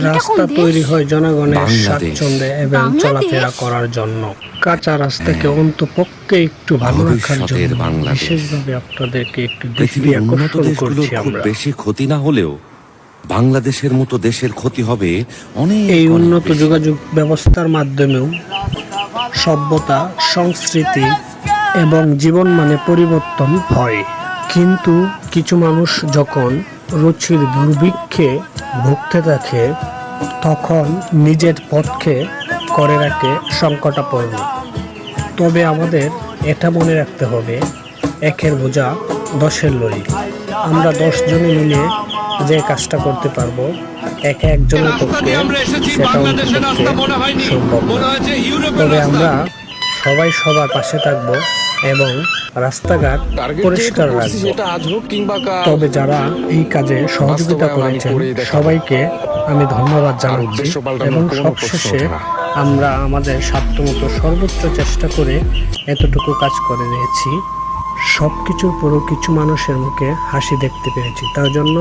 রাস্তা তৈরি হয় জনগণের বাংলাদেশ। স্বাচ্ছন্দ্যে এবং চলাফেরা করার জন্য। কাঁচা রাস্তাকে অন্তপক্ষে একটু ভালো রাখার ভবিষ্যতের জন্য বাংলাদেশ। বিশেষভাবে আপনাদেরকে একটু দৃষ্টি পৃথিবীর উন্নত আকর্ষণ দেশগুলোর করছি খুব আমরা। বেশি ক্ষতি না হলেও বাংলাদেশের মতো দেশের ক্ষতি হবে অনেক এই অনেক উন্নত বেশি। যোগাযোগ ব্যবস্থার মাধ্যমেও সভ্যতা, সংস্কৃতি এবং জীবনমানে পরিবর্তন হয়, কিন্তু কিছু মানুষ যখন রুচির দুর্ভিক্ষে ভুগতে থাকে তখন নিজের পথকে করে রাখে সংকটাপন্ন। তবে আমাদের এটা মনে রাখতে হবে, একের বোঝা দশের লরি। আমরা 10 জনে মিলে যে কাজটা করতে পারবো, একে একজনের পক্ষে সেটা অন্তপক্ষে সম্ভব না। তবে আমরা সবাই সবার পাশে থাকবো এবং রাস্তাঘাট পরিষ্কার রাখবো। তবে যারা এই কাজে সহযোগিতা করেছেন সবাইকে আমি ধন্যবাদ জানাচ্ছি এবং সবশেষে আমরা আমাদের সাধ্যমতো সর্বোচ্চ চেষ্টা করে এতটুকু কাজ করে নিয়েছি। সবকিছুর পরও কিছু মানুষের মুখে হাসি দেখতে পেরেছি, তার জন্য